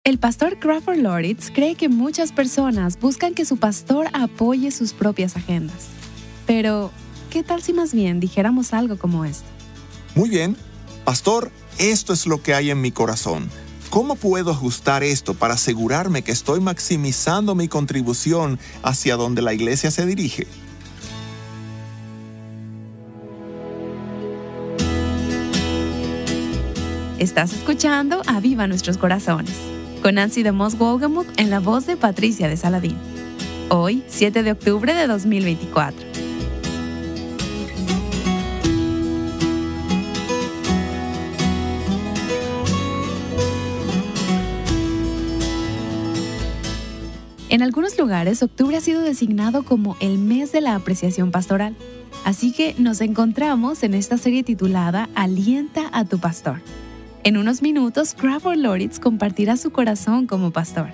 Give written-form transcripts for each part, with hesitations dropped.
El pastor Crawford Loritz cree que muchas personas buscan que su pastor apoye sus propias agendas. Pero, ¿qué tal si más bien dijéramos algo como esto? Muy bien. Pastor, esto es lo que hay en mi corazón. ¿Cómo puedo ajustar esto para asegurarme que estoy maximizando mi contribución hacia donde la iglesia se dirige? Estás escuchando Aviva Nuestros Corazones, con Nancy DeMoss Wolgemuth en la voz de Patricia de Saladín. Hoy, 7 de octubre de 2024. En algunos lugares, octubre ha sido designado como el mes de la apreciación pastoral. Así que nos encontramos en esta serie titulada Alienta a tu pastor. En unos minutos, Crawford Loritz compartirá su corazón como pastor.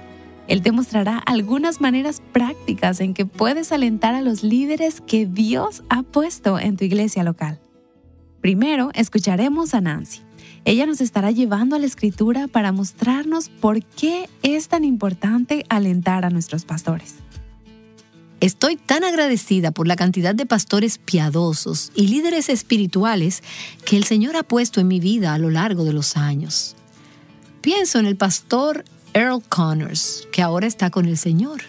Él te mostrará algunas maneras prácticas en que puedes alentar a los líderes que Dios ha puesto en tu iglesia local. Primero, escucharemos a Nancy. Ella nos estará llevando a la Escritura para mostrarnos por qué es tan importante alentar a nuestros pastores. Estoy tan agradecida por la cantidad de pastores piadosos y líderes espirituales que el Señor ha puesto en mi vida a lo largo de los años. Pienso en el pastor Earl Connors, que ahora está con el Señor.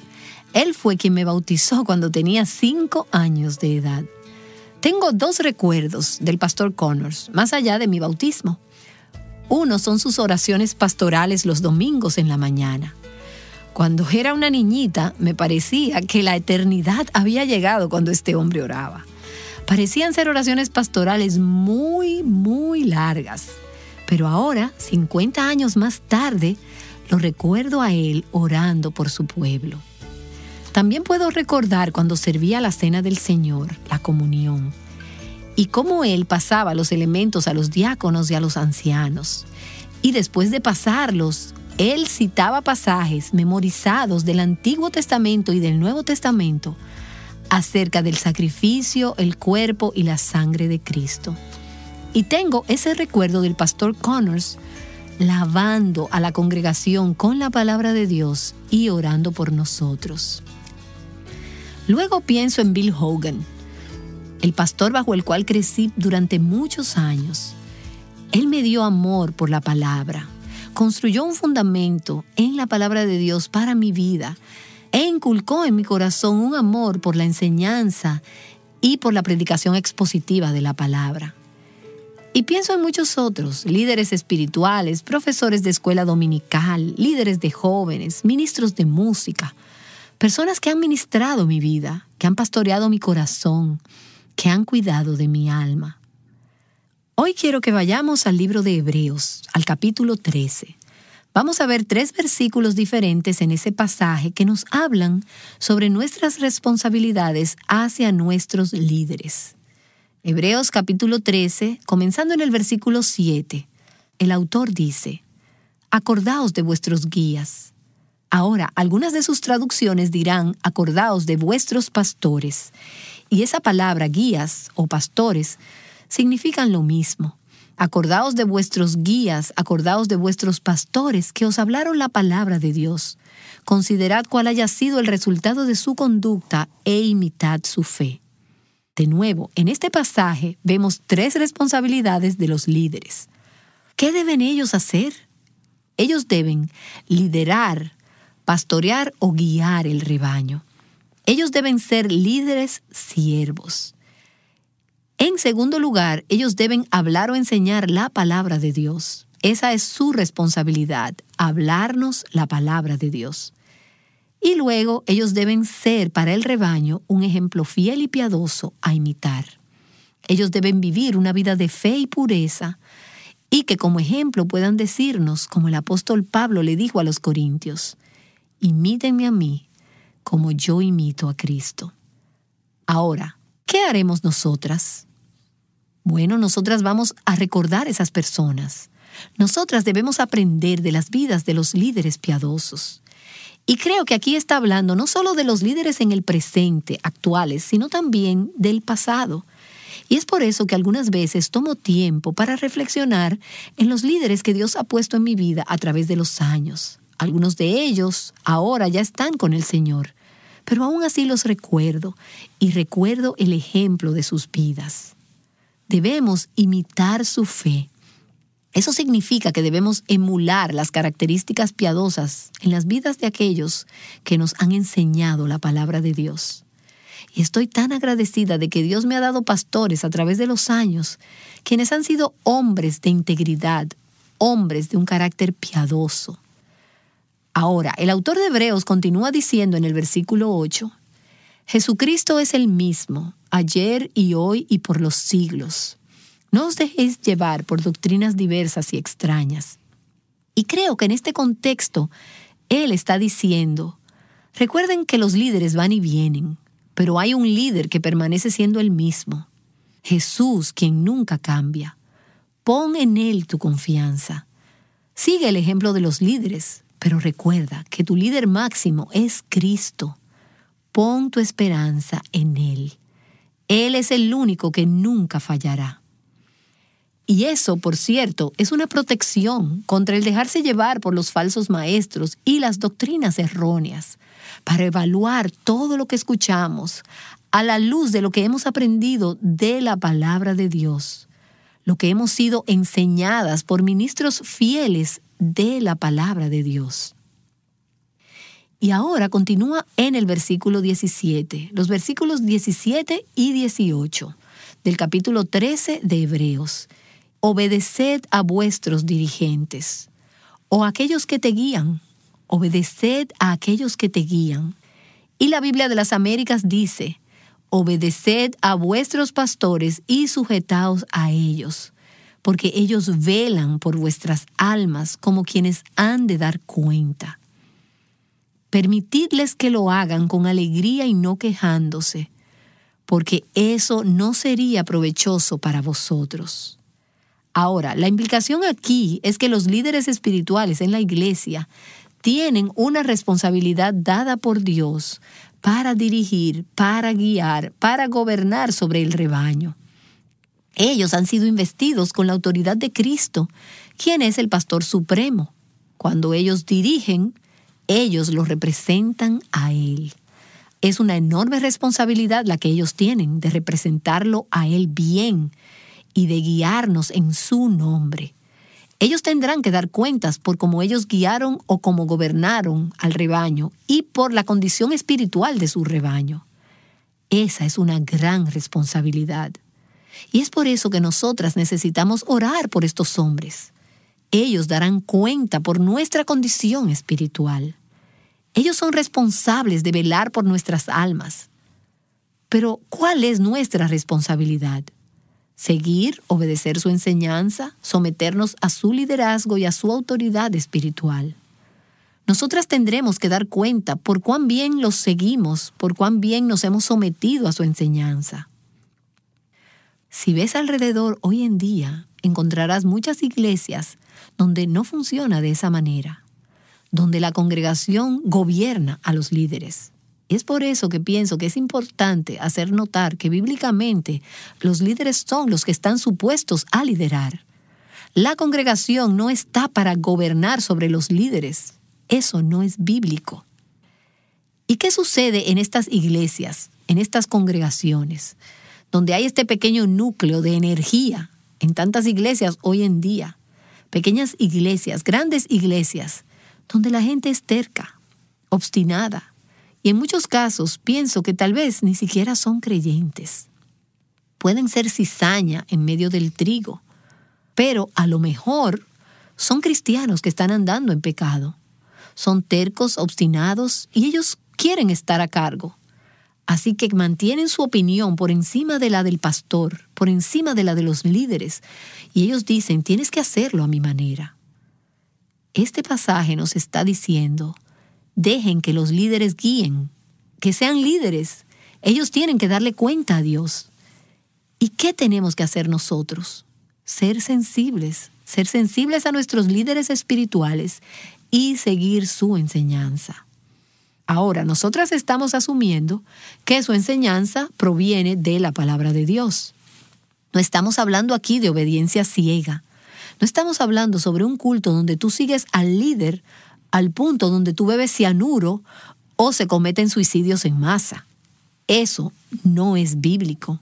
Él fue quien me bautizó cuando tenía 5 años de edad. Tengo 2 recuerdos del pastor Connors, más allá de mi bautismo. Uno son sus oraciones pastorales los domingos en la mañana. Cuando era una niñita, me parecía que la eternidad había llegado cuando este hombre oraba. Parecían ser oraciones pastorales muy, muy largas. Pero ahora, 50 años más tarde, lo recuerdo a él orando por su pueblo. También puedo recordar cuando servía la cena del Señor, la comunión, y cómo él pasaba los elementos a los diáconos y a los ancianos. Y después de pasarlos, él citaba pasajes memorizados del Antiguo Testamento y del Nuevo Testamento acerca del sacrificio, el cuerpo y la sangre de Cristo. Y tengo ese recuerdo del pastor Connors lavando a la congregación con la palabra de Dios y orando por nosotros. Luego pienso en Bill Hogan, el pastor bajo el cual crecí durante muchos años. Él me dio amor por la palabra. Construyó un fundamento en la palabra de Dios para mi vida e inculcó en mi corazón un amor por la enseñanza y por la predicación expositiva de la palabra. Y pienso en muchos otros, líderes espirituales, profesores de escuela dominical, líderes de jóvenes, ministros de música, personas que han ministrado mi vida, que han pastoreado mi corazón, que han cuidado de mi alma. Hoy quiero que vayamos al libro de Hebreos, al capítulo 13. Vamos a ver 3 versículos diferentes en ese pasaje que nos hablan sobre nuestras responsabilidades hacia nuestros líderes. Hebreos capítulo 13, comenzando en el versículo 7. El autor dice: acordaos de vuestros guías. Ahora, algunas de sus traducciones dirán: acordaos de vuestros pastores. Y esa palabra guías o pastores significan lo mismo. Acordaos de vuestros guías, acordaos de vuestros pastores que os hablaron la palabra de Dios. Considerad cuál haya sido el resultado de su conducta e imitad su fe. De nuevo, en este pasaje vemos 3 responsabilidades de los líderes. ¿Qué deben ellos hacer? Ellos deben liderar, pastorear o guiar el rebaño. Ellos deben ser líderes siervos. En segundo lugar, ellos deben hablar o enseñar la palabra de Dios. Esa es su responsabilidad, hablarnos la palabra de Dios. Y luego, ellos deben ser para el rebaño un ejemplo fiel y piadoso a imitar. Ellos deben vivir una vida de fe y pureza y que como ejemplo puedan decirnos, como el apóstol Pablo le dijo a los corintios: imítenme a mí como yo imito a Cristo. Ahora, ¿qué haremos nosotras? Bueno, nosotras vamos a recordar esas personas. Nosotras debemos aprender de las vidas de los líderes piadosos. Y creo que aquí está hablando no solo de los líderes en el presente, actuales, sino también del pasado. Y es por eso que algunas veces tomo tiempo para reflexionar en los líderes que Dios ha puesto en mi vida a través de los años. Algunos de ellos ahora ya están con el Señor, pero aún así los recuerdo y recuerdo el ejemplo de sus vidas. Debemos imitar su fe. Eso significa que debemos emular las características piadosas en las vidas de aquellos que nos han enseñado la palabra de Dios. Y estoy tan agradecida de que Dios me ha dado pastores a través de los años, quienes han sido hombres de integridad, hombres de un carácter piadoso. Ahora, el autor de Hebreos continúa diciendo en el versículo 8, Jesucristo es el mismo, ayer y hoy y por los siglos. No os dejéis llevar por doctrinas diversas y extrañas. Y creo que en este contexto, él está diciendo, recuerden que los líderes van y vienen, pero hay un líder que permanece siendo el mismo. Jesús, quien nunca cambia. Pon en él tu confianza. Sigue el ejemplo de los líderes, pero recuerda que tu líder máximo es Cristo. Pon tu esperanza en él. Él es el único que nunca fallará. Y eso, por cierto, es una protección contra el dejarse llevar por los falsos maestros y las doctrinas erróneas, para evaluar todo lo que escuchamos a la luz de lo que hemos aprendido de la palabra de Dios, lo que hemos sido enseñadas por ministros fieles de la palabra de Dios. Y ahora continúa en el versículo 17, los versículos 17 y 18 del capítulo 13 de Hebreos. Obedeced a vuestros dirigentes, o a aquellos que te guían. Obedeced a aquellos que te guían. Y la Biblia de las Américas dice, obedeced a vuestros pastores y sujetaos a ellos, porque ellos velan por vuestras almas como quienes han de dar cuenta. Permitidles que lo hagan con alegría y no quejándose, porque eso no sería provechoso para vosotros. Ahora, la implicación aquí es que los líderes espirituales en la iglesia tienen una responsabilidad dada por Dios para dirigir, para guiar, para gobernar sobre el rebaño. Ellos han sido investidos con la autoridad de Cristo, quien es el pastor supremo. Cuando ellos dirigen, ellos lo representan a Él. Es una enorme responsabilidad la que ellos tienen de representarlo a Él bien y de guiarnos en su nombre. Ellos tendrán que dar cuentas por cómo ellos guiaron o cómo gobernaron al rebaño y por la condición espiritual de su rebaño. Esa es una gran responsabilidad. Y es por eso que nosotras necesitamos orar por estos hombres. Ellos darán cuenta por nuestra condición espiritual. Ellos son responsables de velar por nuestras almas. Pero, ¿cuál es nuestra responsabilidad? Seguir, obedecer su enseñanza, someternos a su liderazgo y a su autoridad espiritual. Nosotras tendremos que dar cuenta por cuán bien los seguimos, por cuán bien nos hemos sometido a su enseñanza. Si ves alrededor hoy en día, encontrarás muchas iglesias donde no funciona de esa manera, donde la congregación gobierna a los líderes. Es por eso que pienso que es importante hacer notar que bíblicamente los líderes son los que están supuestos a liderar. La congregación no está para gobernar sobre los líderes. Eso no es bíblico. ¿Y qué sucede en estas iglesias, en estas congregaciones, donde hay este pequeño núcleo de energía en tantas iglesias hoy en día? Pequeñas iglesias, grandes iglesias, donde la gente es terca, obstinada. Y en muchos casos pienso que tal vez ni siquiera son creyentes. Pueden ser cizaña en medio del trigo, pero a lo mejor son cristianos que están andando en pecado. Son tercos, obstinados y ellos quieren estar a cargo. Así que mantienen su opinión por encima de la del pastor, por encima de la de los líderes. Y ellos dicen, tienes que hacerlo a mi manera. Este pasaje nos está diciendo, dejen que los líderes guíen, que sean líderes. Ellos tienen que darle cuenta a Dios. ¿Y qué tenemos que hacer nosotros? Ser sensibles a nuestros líderes espirituales y seguir su enseñanza. Ahora, nosotras estamos asumiendo que su enseñanza proviene de la palabra de Dios. No estamos hablando aquí de obediencia ciega. No estamos hablando sobre un culto donde tú sigues al líder al punto donde tú bebes cianuro o se cometen suicidios en masa. Eso no es bíblico.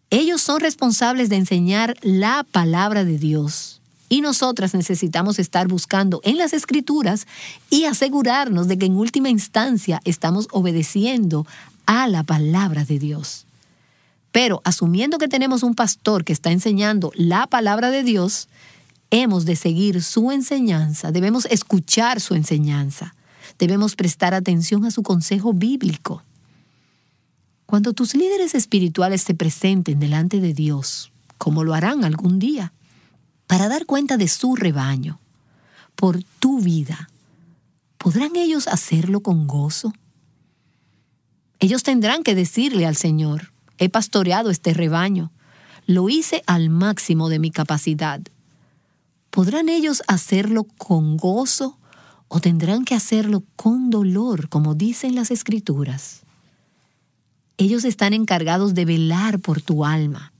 Ellos son responsables de enseñar la palabra de Dios. Y nosotras necesitamos estar buscando en las Escrituras y asegurarnos de que en última instancia estamos obedeciendo a la palabra de Dios. Pero asumiendo que tenemos un pastor que está enseñando la palabra de Dios, hemos de seguir su enseñanza, debemos escuchar su enseñanza, debemos prestar atención a su consejo bíblico. Cuando tus líderes espirituales se presenten delante de Dios, como lo harán algún día, para dar cuenta de su rebaño, por tu vida, ¿podrán ellos hacerlo con gozo? Ellos tendrán que decirle al Señor: he pastoreado este rebaño, lo hice al máximo de mi capacidad. ¿Podrán ellos hacerlo con gozo o tendrán que hacerlo con dolor, como dicen las Escrituras? Ellos están encargados de velar por tu alma.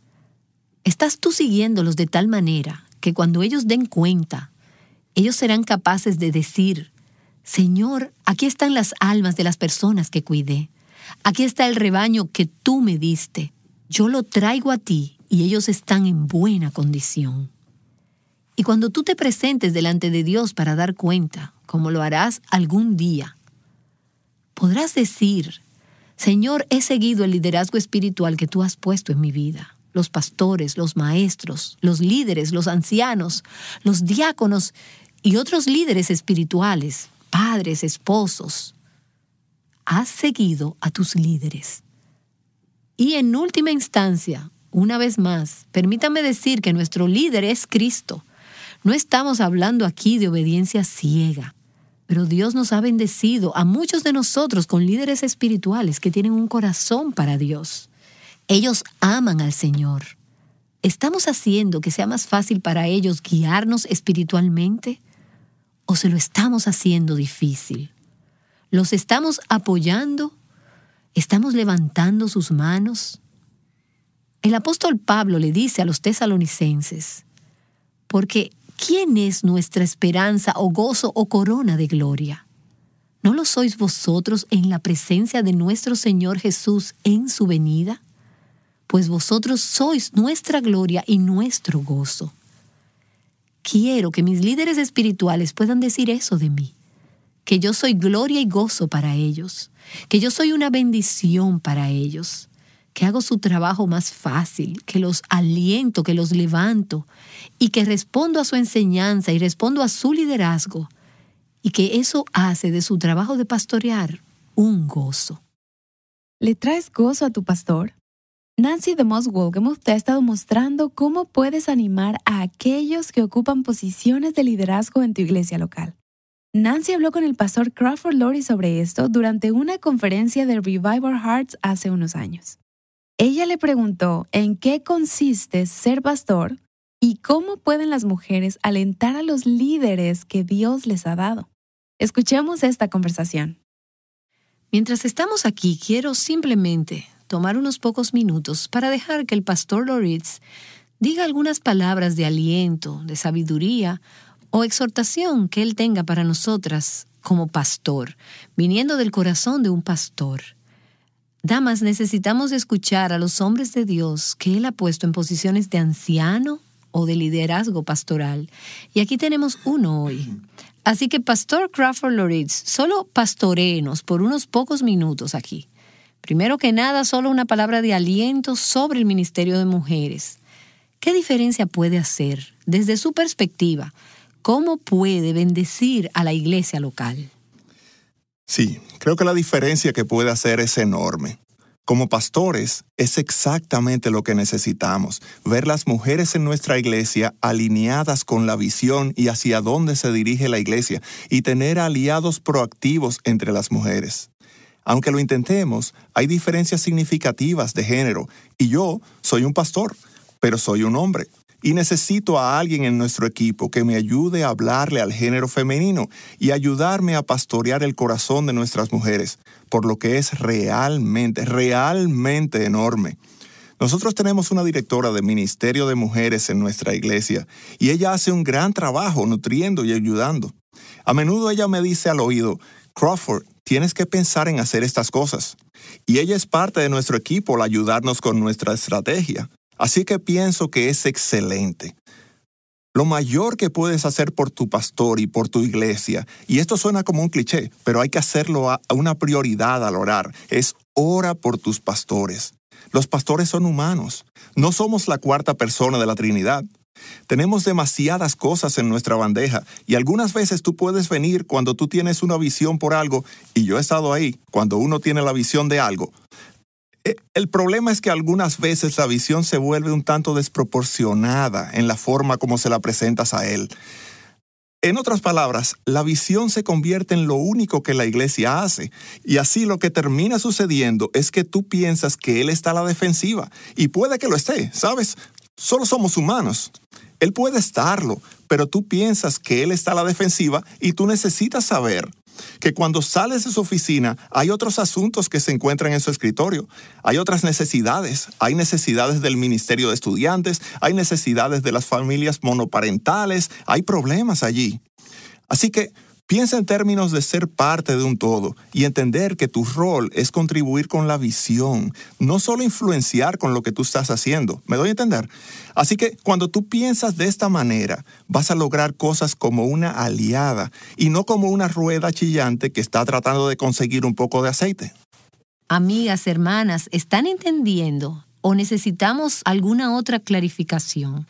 ¿Estás tú siguiéndolos de tal manera que cuando ellos den cuenta, ellos serán capaces de decir: Señor, aquí están las almas de las personas que cuidé. Aquí está el rebaño que tú me diste. Yo lo traigo a ti y ellos están en buena condición. Y cuando tú te presentes delante de Dios para dar cuenta, como lo harás algún día, podrás decir: Señor, he seguido el liderazgo espiritual que tú has puesto en mi vida. Los pastores, los maestros, los líderes, los ancianos, los diáconos y otros líderes espirituales, padres, esposos. Has seguido a tus líderes. Y en última instancia, una vez más, permítame decir que nuestro líder es Cristo. No estamos hablando aquí de obediencia ciega, pero Dios nos ha bendecido a muchos de nosotros con líderes espirituales que tienen un corazón para Dios. Ellos aman al Señor. ¿Estamos haciendo que sea más fácil para ellos guiarnos espiritualmente? ¿O se lo estamos haciendo difícil? ¿Los estamos apoyando? ¿Estamos levantando sus manos? El apóstol Pablo le dice a los tesalonicenses: porque ¿quién es nuestra esperanza o gozo o corona de gloria? ¿No lo sois vosotros en la presencia de nuestro Señor Jesús en su venida? Pues vosotros sois nuestra gloria y nuestro gozo. Quiero que mis líderes espirituales puedan decir eso de mí, que yo soy gloria y gozo para ellos, que yo soy una bendición para ellos, que hago su trabajo más fácil, que los aliento, que los levanto y que respondo a su enseñanza y respondo a su liderazgo y que eso hace de su trabajo de pastorear un gozo. ¿Le traes gozo a tu pastor? Nancy DeMoss Wolgemuth te ha estado mostrando cómo puedes animar a aquellos que ocupan posiciones de liderazgo en tu iglesia local. Nancy habló con el pastor Crawford Lori sobre esto durante una conferencia de Revive Our Hearts hace unos años. Ella le preguntó en qué consiste ser pastor y cómo pueden las mujeres alentar a los líderes que Dios les ha dado. Escuchemos esta conversación. Mientras estamos aquí, quiero simplemente tomar unos pocos minutos para dejar que el pastor Loritz diga algunas palabras de aliento, de sabiduría o exhortación que él tenga para nosotras como pastor, viniendo del corazón de un pastor. Damas, necesitamos escuchar a los hombres de Dios que Él ha puesto en posiciones de anciano o de liderazgo pastoral. Y aquí tenemos uno hoy. Así que, Pastor Crawford Loritz, solo pastoréenos por unos pocos minutos aquí. Primero que nada, solo una palabra de aliento sobre el ministerio de mujeres. ¿Qué diferencia puede hacer, desde su perspectiva, cómo puede bendecir a la iglesia local? Sí, creo que la diferencia que puede hacer es enorme. Como pastores, es exactamente lo que necesitamos, ver las mujeres en nuestra iglesia alineadas con la visión y hacia dónde se dirige la iglesia, y tener aliados proactivos entre las mujeres. Aunque lo intentemos, hay diferencias significativas de género, y yo soy un pastor, pero soy un hombre. Y necesito a alguien en nuestro equipo que me ayude a hablarle al género femenino y ayudarme a pastorear el corazón de nuestras mujeres, por lo que es realmente enorme. Nosotros tenemos una directora de ministerio de mujeres en nuestra iglesia y ella hace un gran trabajo nutriendo y ayudando. A menudo ella me dice al oído, Crawford, tienes que pensar en hacer estas cosas. Y ella es parte de nuestro equipo al ayudarnos con nuestra estrategia. Así que pienso que es excelente. Lo mayor que puedes hacer por tu pastor y por tu iglesia, y esto suena como un cliché, pero hay que hacerlo a una prioridad al orar, es ora por tus pastores. Los pastores son humanos. No somos la cuarta persona de la Trinidad. Tenemos demasiadas cosas en nuestra bandeja y algunas veces tú puedes venir cuando tú tienes una visión por algo, y yo he estado ahí cuando uno tiene la visión de algo. El problema es que algunas veces la visión se vuelve un tanto desproporcionada en la forma como se la presentas a él. En otras palabras, la visión se convierte en lo único que la iglesia hace, y así lo que termina sucediendo es que tú piensas que él está a la defensiva, y puede que lo esté, ¿sabes? Solo somos humanos. Él puede estarlo, pero tú piensas que él está a la defensiva y tú necesitas saber que cuando sales de su oficina hay otros asuntos que se encuentran en su escritorio. Hay otras necesidades. Hay necesidades del ministerio de estudiantes, hay necesidades de las familias monoparentales, hay problemas allí. Así que piensa en términos de ser parte de un todo y entender que tu rol es contribuir con la visión, no solo influenciar con lo que tú estás haciendo. ¿Me doy a entender? Así que cuando tú piensas de esta manera, vas a lograr cosas como una aliada y no como una rueda chillante que está tratando de conseguir un poco de aceite. Amigas, hermanas, ¿están entendiendo o necesitamos alguna otra clarificación?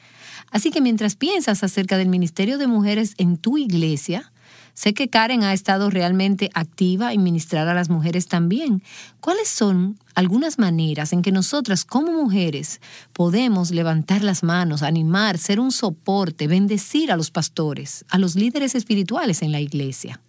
Así que mientras piensas acerca del ministerio de mujeres en tu iglesia, sé que Karen ha estado realmente activa en ministrar a las mujeres también. ¿Cuáles son algunas maneras en que nosotras como mujeres podemos levantar las manos, animar, ser un soporte, bendecir a los pastores, a los líderes espirituales en la iglesia?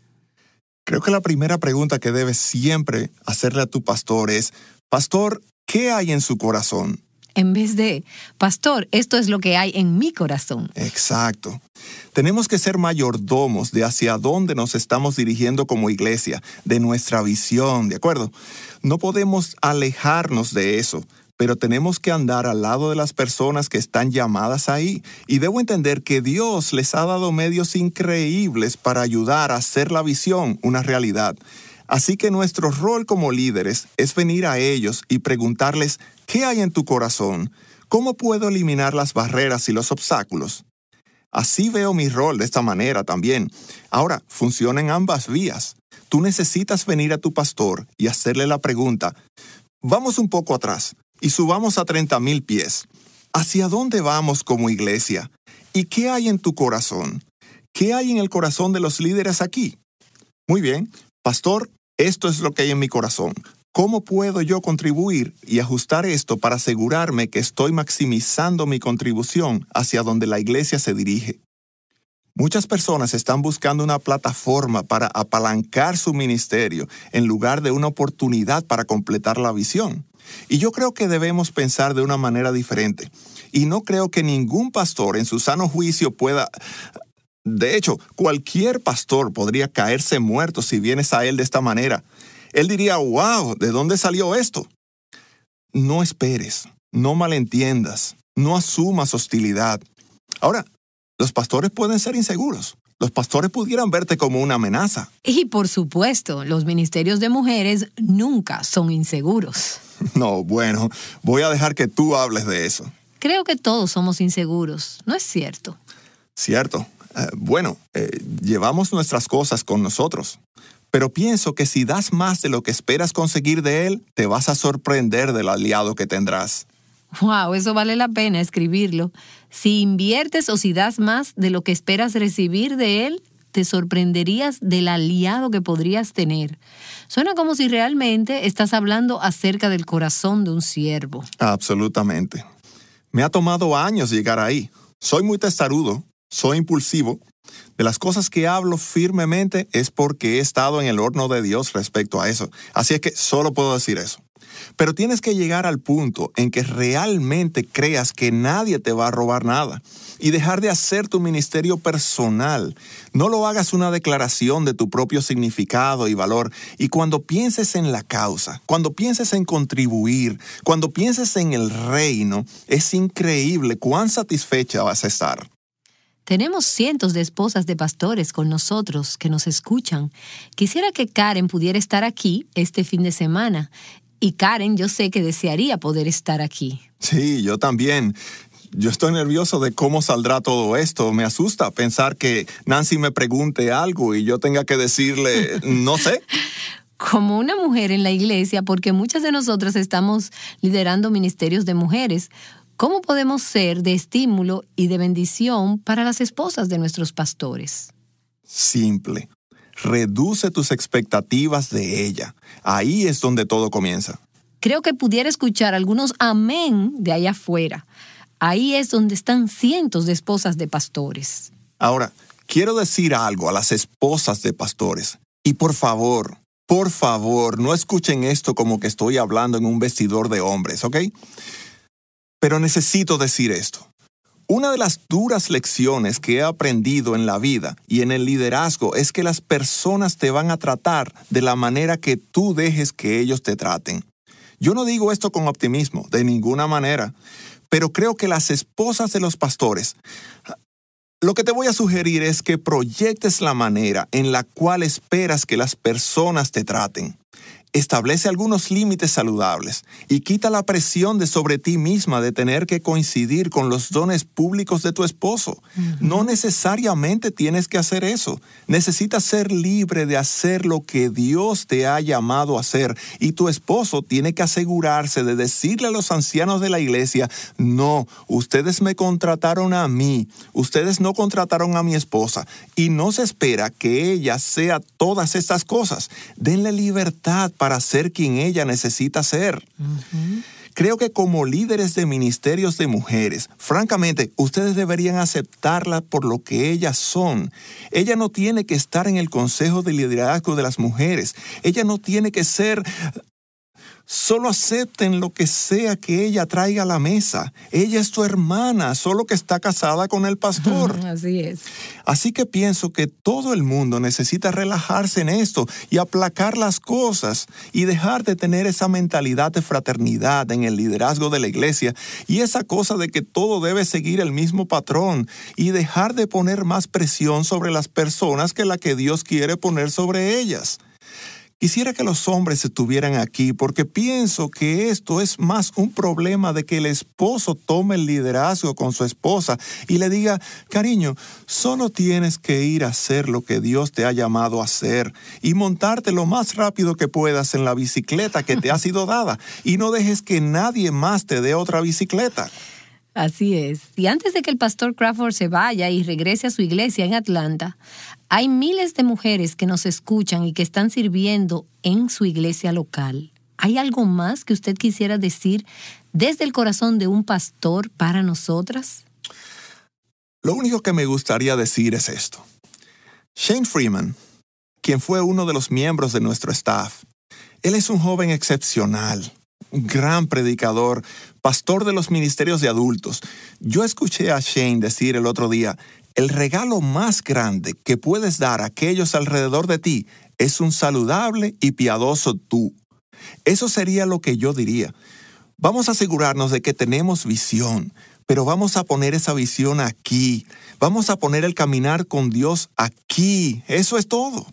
Creo que la primera pregunta que debes siempre hacerle a tu pastor es, Pastor, ¿qué hay en su corazón? En vez de, Pastor, esto es lo que hay en mi corazón. Exacto. Tenemos que ser mayordomos de hacia dónde nos estamos dirigiendo como iglesia, de nuestra visión, ¿de acuerdo? No podemos alejarnos de eso, pero tenemos que andar al lado de las personas que están llamadas ahí. Y debo entender que Dios les ha dado medios increíbles para ayudar a hacer la visión una realidad. Así que nuestro rol como líderes es venir a ellos y preguntarles, ¿qué hay en tu corazón? ¿Cómo puedo eliminar las barreras y los obstáculos? Así veo mi rol de esta manera también. Ahora, funciona en ambas vías. Tú necesitas venir a tu pastor y hacerle la pregunta, vamos un poco atrás y subamos a 30,000 pies. ¿Hacia dónde vamos como iglesia? ¿Y qué hay en tu corazón? ¿Qué hay en el corazón de los líderes aquí? Muy bien, pastor, esto es lo que hay en mi corazón. ¿Cómo puedo yo contribuir y ajustar esto para asegurarme que estoy maximizando mi contribución hacia donde la iglesia se dirige? Muchas personas están buscando una plataforma para apalancar su ministerio en lugar de una oportunidad para completar la visión. Y yo creo que debemos pensar de una manera diferente. Y no creo que ningún pastor en su sano juicio pueda... De hecho, cualquier pastor podría caerse muerto si vienes a él de esta manera. Él diría, wow, ¿de dónde salió esto? No esperes, no malentiendas, no asumas hostilidad. Ahora, los pastores pueden ser inseguros. Los pastores pudieran verte como una amenaza. Y por supuesto, los ministerios de mujeres nunca son inseguros. No, bueno, voy a dejar que tú hables de eso. Creo que todos somos inseguros, ¿no es cierto? Cierto. Llevamos nuestras cosas con nosotros. Pero pienso que si das más de lo que esperas conseguir de él, te vas a sorprender del aliado que tendrás. Wow, eso vale la pena escribirlo. Si inviertes o si das más de lo que esperas recibir de él, te sorprenderías del aliado que podrías tener. Suena como si realmente estás hablando acerca del corazón de un siervo. Absolutamente. Me ha tomado años llegar ahí. Soy muy testarudo, soy impulsivo. De las cosas que hablo firmemente es porque he estado en el horno de Dios respecto a eso. Así es que solo puedo decir eso. Pero tienes que llegar al punto en que realmente creas que nadie te va a robar nada y dejar de hacer tu ministerio personal. No lo hagas una declaración de tu propio significado y valor. Y cuando pienses en la causa, cuando pienses en contribuir, cuando pienses en el reino, es increíble cuán satisfecha vas a estar. Tenemos cientos de esposas de pastores con nosotros que nos escuchan. Quisiera que Karen pudiera estar aquí este fin de semana. Y Karen, yo sé que desearía poder estar aquí. Sí, yo también. Yo estoy nervioso de cómo saldrá todo esto. Me asusta pensar que Nancy me pregunte algo y yo tenga que decirle, no sé. Como una mujer en la iglesia, porque muchas de nosotras estamos liderando ministerios de mujeres, ¿cómo podemos ser de estímulo y de bendición para las esposas de nuestros pastores? Simple. Reduce tus expectativas de ella. Ahí es donde todo comienza. Creo que pudiera escuchar algunos amén de allá afuera. Ahí es donde están cientos de esposas de pastores. Ahora, quiero decir algo a las esposas de pastores. Y por favor, no escuchen esto como que estoy hablando en un vestidor de hombres, ¿ok? Pero necesito decir esto. Una de las duras lecciones que he aprendido en la vida y en el liderazgo es que las personas te van a tratar de la manera que tú dejes que ellos te traten. Yo no digo esto con optimismo, de ninguna manera, pero creo que las esposas de los pastores, lo que te voy a sugerir es que proyectes la manera en la cual esperas que las personas te traten. Establece algunos límites saludables y quita la presión de sobre ti misma de tener que coincidir con los dones públicos de tu esposo. No necesariamente tienes que hacer eso. Necesitas ser libre de hacer lo que Dios te ha llamado a hacer y tu esposo tiene que asegurarse de decirle a los ancianos de la iglesia, no, ustedes me contrataron a mí, ustedes no contrataron a mi esposa y no se espera que ella sea todas estas cosas. Denle libertad para ser quien ella necesita ser. Creo que como líderes de ministerios de mujeres, francamente, ustedes deberían aceptarla por lo que ellas son. Ella no tiene que estar en el consejo de liderazgo de las mujeres. Ella no tiene que ser... Solo acepten lo que sea que ella traiga a la mesa. Ella es tu hermana, solo que está casada con el pastor. Así es. Así que pienso que todo el mundo necesita relajarse en esto y aplacar las cosas y dejar de tener esa mentalidad de fraternidad en el liderazgo de la iglesia y esa cosa de que todo debe seguir el mismo patrón y dejar de poner más presión sobre las personas que la que Dios quiere poner sobre ellas. Quisiera que los hombres estuvieran aquí porque pienso que esto es más un problema de que el esposo tome el liderazgo con su esposa y le diga, cariño, solo tienes que ir a hacer lo que Dios te ha llamado a hacer y montarte lo más rápido que puedas en la bicicleta que te ha sido dada y no dejes que nadie más te dé otra bicicleta. Así es. Y antes de que el pastor Crawford se vaya y regrese a su iglesia en Atlanta, hay miles de mujeres que nos escuchan y que están sirviendo en su iglesia local. ¿Hay algo más que usted quisiera decir desde el corazón de un pastor para nosotras? Lo único que me gustaría decir es esto. Shane Freeman, quien fue uno de los miembros de nuestro staff, él es un joven excepcional, un gran predicador, pastor de los ministerios de adultos. Yo escuché a Shane decir el otro día, el regalo más grande que puedes dar a aquellos alrededor de ti es un saludable y piadoso tú. Eso sería lo que yo diría. Vamos a asegurarnos de que tenemos visión, pero vamos a poner esa visión aquí. Vamos a poner el caminar con Dios aquí. Eso es todo.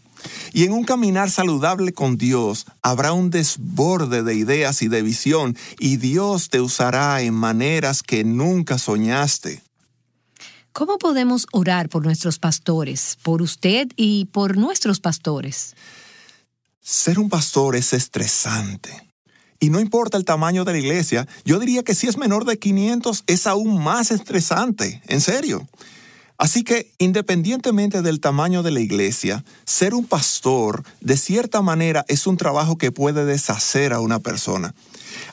Y en un caminar saludable con Dios habrá un desborde de ideas y de visión, y Dios te usará en maneras que nunca soñaste. ¿Cómo podemos orar por nuestros pastores, por usted y por nuestros pastores? Ser un pastor es estresante. Y no importa el tamaño de la iglesia, yo diría que si es menor de 500 es aún más estresante, en serio. Así que, independientemente del tamaño de la iglesia, ser un pastor, de cierta manera, es un trabajo que puede deshacer a una persona.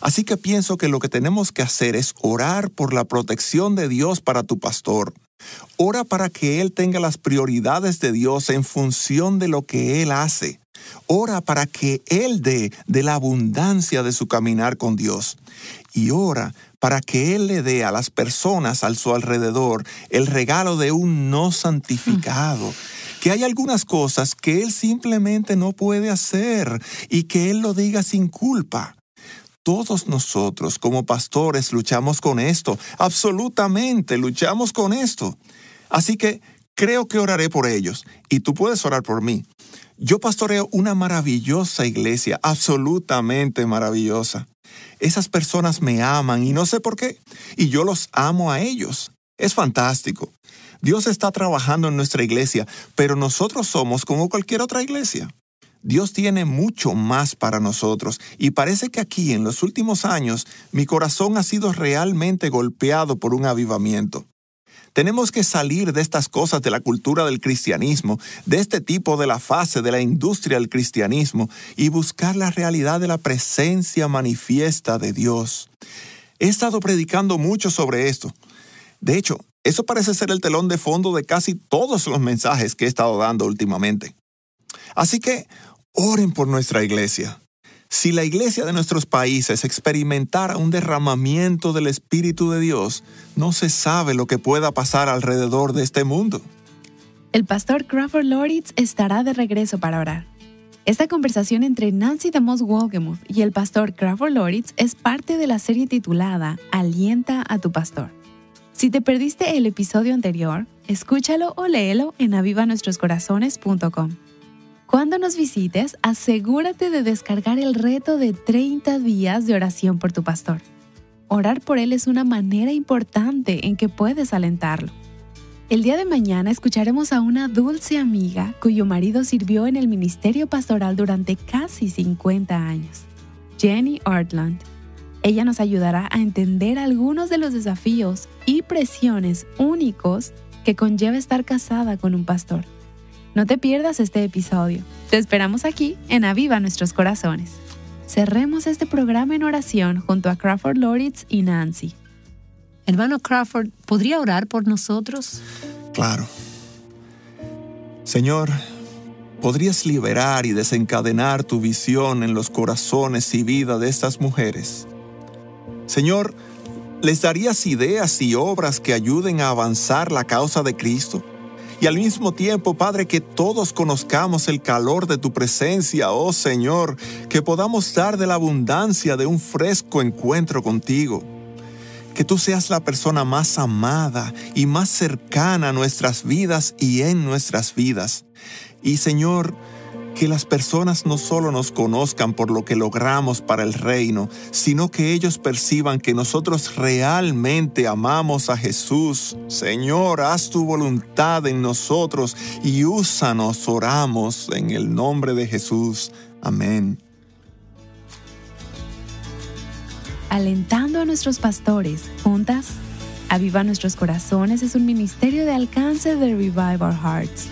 Así que pienso que lo que tenemos que hacer es orar por la protección de Dios para tu pastor. Ora para que él tenga las prioridades de Dios en función de lo que él hace. Ora para que él dé de la abundancia de su caminar con Dios. Y ora para que él le dé a las personas a su alrededor el regalo de un no santificado. Que hay algunas cosas que él simplemente no puede hacer y que él lo diga sin culpa. Todos nosotros como pastores luchamos con esto, absolutamente luchamos con esto. Así que creo que oraré por ellos y tú puedes orar por mí. Yo pastoreo una maravillosa iglesia, absolutamente maravillosa. Esas personas me aman y no sé por qué, y yo los amo a ellos. Es fantástico. Dios está trabajando en nuestra iglesia, pero nosotros somos como cualquier otra iglesia. Dios tiene mucho más para nosotros y parece que aquí en los últimos años mi corazón ha sido realmente golpeado por un avivamiento. Tenemos que salir de estas cosas de la cultura del cristianismo, de este tipo de la fase de la industria del cristianismo y buscar la realidad de la presencia manifiesta de Dios. He estado predicando mucho sobre esto. De hecho, eso parece ser el telón de fondo de casi todos los mensajes que he estado dando últimamente. Así que, oren por nuestra iglesia. Si la iglesia de nuestros países experimentara un derramamiento del Espíritu de Dios, no se sabe lo que pueda pasar alrededor de este mundo. El pastor Crawford Loritz estará de regreso para orar. Esta conversación entre Nancy DeMoss Wolgemuth y el pastor Crawford Loritz es parte de la serie titulada Alienta a tu pastor. Si te perdiste el episodio anterior, escúchalo o léelo en avivanuestroscorazones.com. Cuando nos visites, asegúrate de descargar el reto de 30 días de oración por tu pastor. Orar por él es una manera importante en que puedes alentarlo. El día de mañana escucharemos a una dulce amiga cuyo marido sirvió en el ministerio pastoral durante casi 50 años, Jenny Ortland. Ella nos ayudará a entender algunos de los desafíos y presiones únicos que conlleva estar casada con un pastor. No te pierdas este episodio. Te esperamos aquí en Aviva Nuestros Corazones. Cerremos este programa en oración junto a Crawford Loritz y Nancy. Hermano Crawford, ¿podría orar por nosotros? Claro. Señor, ¿podrías liberar y desencadenar tu visión en los corazones y vida de estas mujeres? Señor, ¿les darías ideas y obras que ayuden a avanzar la causa de Cristo? Y al mismo tiempo, Padre, que todos conozcamos el calor de tu presencia, oh Señor, que podamos dar de la abundancia de un fresco encuentro contigo. Que tú seas la persona más amada y más cercana a nuestras vidas y en nuestras vidas. Y Señor, que las personas no solo nos conozcan por lo que logramos para el reino, sino que ellos perciban que nosotros realmente amamos a Jesús. Señor, haz tu voluntad en nosotros y úsanos, oramos en el nombre de Jesús. Amén. Alentando a nuestros pastores, juntas, Aviva Nuestros Corazones es un ministerio de alcance de Revive Our Hearts.